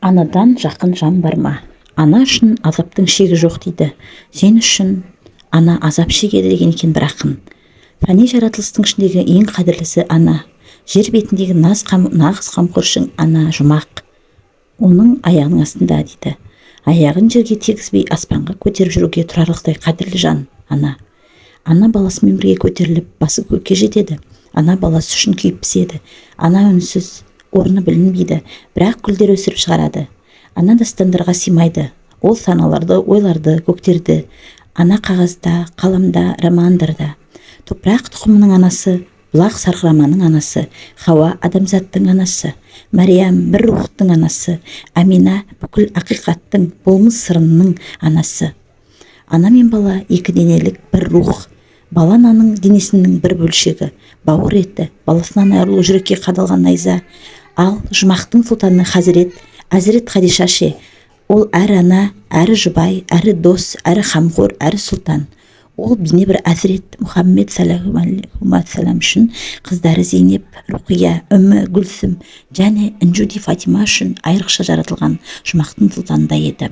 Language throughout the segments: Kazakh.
Анадан жақын жан бар ма? Ана үшін азаптың шегі жоқ дейді. Сен үшін ана азап шегеді деген екен бір ақын. Фәни жаратылыстың ішіндегі ең қадірлісі ана. Жер бетіндегі нағыз қамқоршың ана жұмақ. Оның аяғының астында дейді. Аяғын жерге тегізбей аспанға көтеріп жүруге тұрарлықтай қадірлі жан ана. Ана баласымен бірге көтеріліп, басы көкке жетеді. Ана баласы үшін күйіп піседі. Ана үнсіз, орны білінбейді, бірақ гүлдер өсіріп шығарады. Ана дастандарға сыймайды. Ол саналарды, ойларды, көктерді. Ана қағазда, қаламда, романдарда. Топырақ тұқымының анасы, бұлақ сарқыраманың анасы, Хауа адамзаттың анасы, Мәриям бір рухтың анасы, Амина бүкіл ақиқаттың, болмыс сырының анасы. Ана мен бала екі денелік бір рух. Бала ананың денесінің бір бөлшегі, бауыр еті, баласынан айырылу жүрекке қадалған найза. Ал жұмақтың сұлтаны Әзірет Хадиша ше, ол әрі ана, әрі жұбай, әрі дос, әрі қамқор, әрі сұлтан. Ол бейне бір Әзірет Мұхаммед сәлем үшін қыздары Зейнеп, Руқия, Үмі, Гүлсім және Інжуди Фатима үшін айрықша жаратылған жұмақтың сұлтанында еді.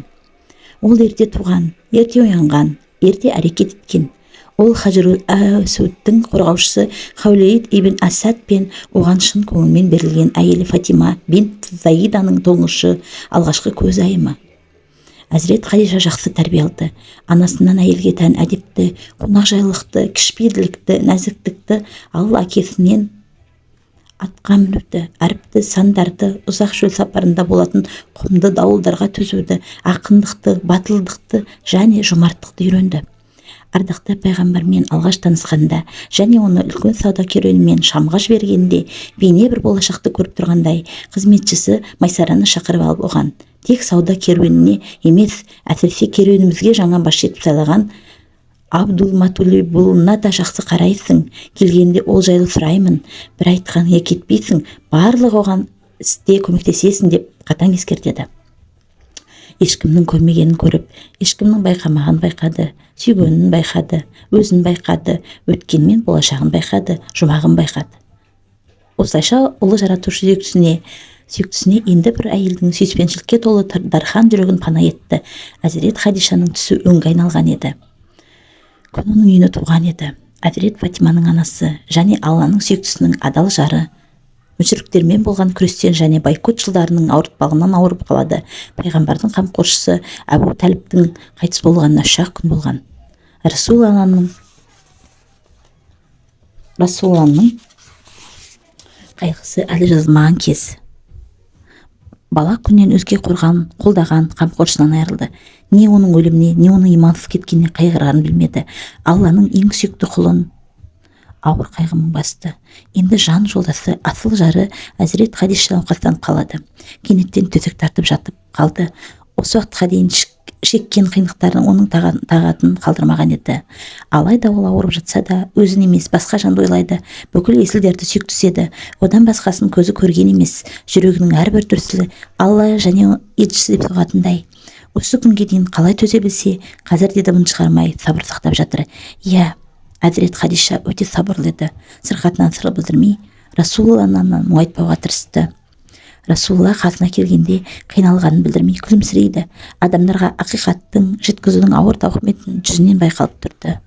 Ол ерте туған, ерте оянған, ерте әрекет еткен. Ол Хажрул Асудтың қорғаушысы Хаулейд ибн Асад пен оған шын көңілмен берілген әйелі Фатима бинт Заиданың тұңғышы, алғашқы көз айымы. Әзірет Хадиша жақсы тәрбие алды. Анасынан әйелге тән әдепті, қонақжайлықты, кішіпейілділікті, нәзіктікті, ал әкесінен атқа мінуді, әріпті, сандарды, ұзақ жол сапарында болатын құмды дауылдарға төзуді, ақындықты, батылдықты және жомарттықты үйренді. Ардақты пайғамбармен алғаш танысқанда және оны үлкен сауда керуенімен Шамға жібергенде бейне бір болашақты көріп тұрғандай, қызметшісі Майсараны шақырып алып оған, тек сауда керуеніне емес, әсіресе керуенімізге жаңа басшы етіп сайлаған Абдулматулибұлына да жақсы қарайсың, келгенде ол жайлы сұраймын, бір айтқаныңа кетпейсің, барлық оған істе көмектесесің деп қатаң ескертеді. Ешкімнің көрмегенін көріп, ешкімнің байқамағын байқады, сүйгенін байқады, өзін байқады, өткенмен болашағын байқады, жұмағын байқады. Осылайша ұлы жаратушы сүйіктісіне енді бір әйелдің сүйіспеншілікке толы дархан жүрегін пана етті. Әзірет Хадишаның түсі өңге айналған еді. Күн оның үйіне туған еді. Әзірет Фатиманың анасы және Алланың сүйіктісінің адал жары. Мүшіріктермен болған күрестен және байкот жылдарының ауыртпалығынан ауырып қалады. Пайғамбардың қамқоршысы Әбу Тәліптің қайтыс болғанына 3 күн болған. Расуланның қайғысы әлі жазылмаған кез. Бала күннен өзге қолдаған қамқоршысынан айырылды. Не оның өліміне, не оның имансыз кеткеніне қайғырғанын білмеді. Алланың ең сүйікті құлын ауыр қайғымен басты. Енді жан жолдасы, асыл жары Әзірет Хадиша науқастан қалады. Кенеттен төсек тартып жатып қалды. Осы уақытқа дейін шеккен қиындықтарын оның тағатын қалдырмаған еді. Алайда ол ауырып жатса да, өзін емес, басқа жанды ойлайды. Бүкіл есілдерді сүйіктісі еді. Одан басқасын көзі көрген емес. Жүрегінің әрбір дүрсілі Алла және елшісі деп соғатындай. Осы күнге дейін қалай төзе білсе, қазір де дымын шығармай сабыр сақтап жатыр. Иә, Әзірет Хадиша өте сабырлы еді. Сырқатынан сыр білдірмей, Расулалланы мұңайтпауға тырысты. Расулалла қасына келгенде қиналғанын білдірмей күлімсірейді. Адамдарға ақиқаттың жеткізудің ауыр тауқыметін жүзінен байқалып тұрды.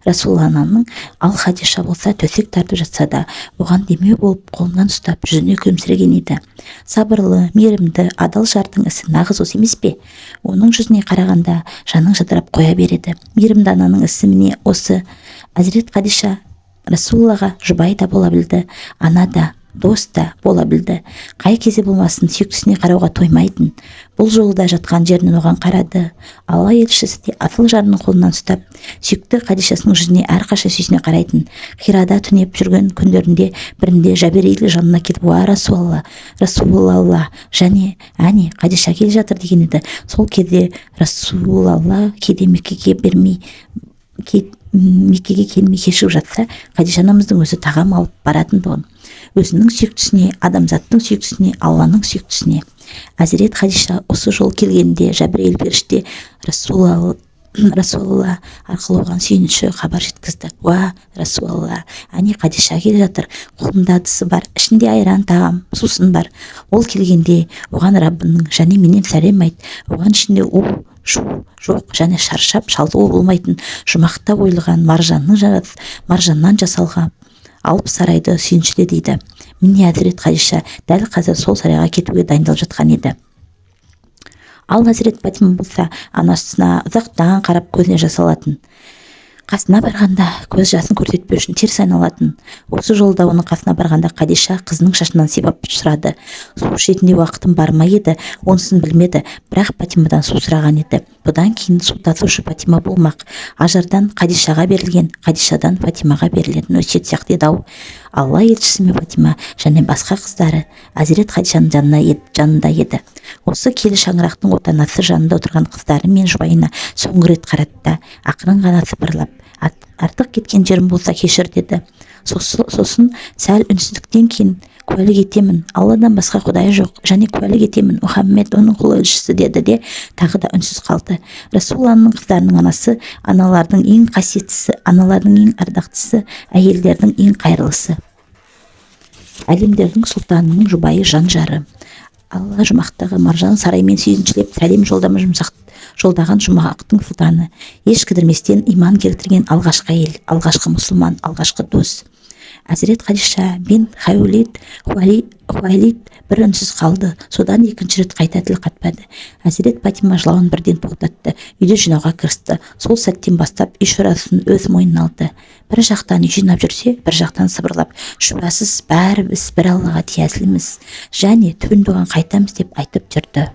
Расулалланың ал Хадиша болса төсек тартып жатса да, оған демеу болып қолынан ұстап жүзіне күлімсіреген еді. Сабырлы, мейірімді, адал жардың ісі нағыз осы емес пе? Оның жүзіне қарағанда жаның жадырап қоя береді. Мейірімді ананың ісі міне осы. Әзірет Хадиша Расулаллаға жұбай да бола білді, ана да, дос та бола білді. Қай кезде болмасын сүйіктісіне қарауға тоймайтын. Бұл жолда жатқан жерінен оған қарады. Алла елшісі де асыл жарының қолынан ұстап, сүйікті Хадишасының жүзіне әрқашан сүйсіне қарайтын. Хирада түнеп жүрген күндерінде бірінде Жабирейл жанына кетіп, «Уа Расулалла, және әне Хадиша келе жатыр» деген еді. Сол кезде Расулалла кейде Меккеге келмей кешігіп жатса, Хадиша анамыздың өзі тағам алып баратын тұғын. Өзінің сүйіктісіне, адамзаттың сүйіктісіне, Алланың сүйіктісіне. Әзірет Хадиша осы жол келгенде Жабірейіл періште Расулалла арқылы оған сүйінші хабар жеткізді. Уа Расулалла, әне Қадиша келе жатыр, қолында ыдысы бар, ішінде айран, тағам, сусын бар. Ол келгенде оған Раббының және менен сәлем айт. Оған ішінде у шу жоқ және шаршап шалдығу болмайтын жұмақта ойылған маржаннан жасалған алып сарайды сүйіншіле дейді. Міне Әзірет Қадиша дәл қазір сол сарайға кетуге дайындалып жатқан еді. Ал Әзірет Фатима болса анасына ұзақтан қарап көзіне жас алатын. Қасына барғанда көз жасын көрсетпеу үшін теріс айналатын. Осы жолда оның қасына барғанда Қадиша қызының шашынан сипап сұрады. Су ішетіндей уақытым бар ма еді, онысын білмеді, бірақ Фатимадан су сұраған еді. Бұдан кейін су тасушы Фатима болмақ. Ажардан Қадишаға берілген, Қадишадан Фатимаға берілетін өсиет сияқты еді ау. Алла елшісі мен Фатима және басқа қыздары Әзірет Қадишаның жанында еді. Осы келі шаңырақтың отанасы жанында отырған қыздары мен жұбайына соңғы рет қарады да ақырын ғана сыбырлап, артық кеткен жерім болса кешір деді. Сосын сәл үнсіздіктен кейін куәлік етемін, Алладан басқа құдай жоқ, және куәлік етемін, Мұхаммед оның құл елшісі деді де тағы да үнсіз қалды. Расулалланың қыздарының анасы аналардың ең қасиеттісі, аналардың ең ардақтысы, әйелдердің ең қайырлысы, әлемдердің сұлтанының жұбайы, жан жары. Алла жұмақтағы маржан сараймен сүйіншілеп сәлем жолдаған жұмақтың сұлтаны, еш кідірместен иман келтірген алғашқы әйел, алғашқы мұсылман, алғашқы дос. Әзірет Қадиша бен Хуайлид бір үнсіз қалды. Содан екінші рет қайта тіл қатпады. Әзірет Фатима жылауын бірден тоқтатты, үйді жинауға кірісті. Сол сәттен бастап үй шаруасын өз мойнына алды. Бір жақтан үй жинап жүрсе, бір жақтан сыбырлап, шүбәсіз бәріміз бір Аллаға тиесіліміз және түбінде оған қайтамыз деп айтып жүрді.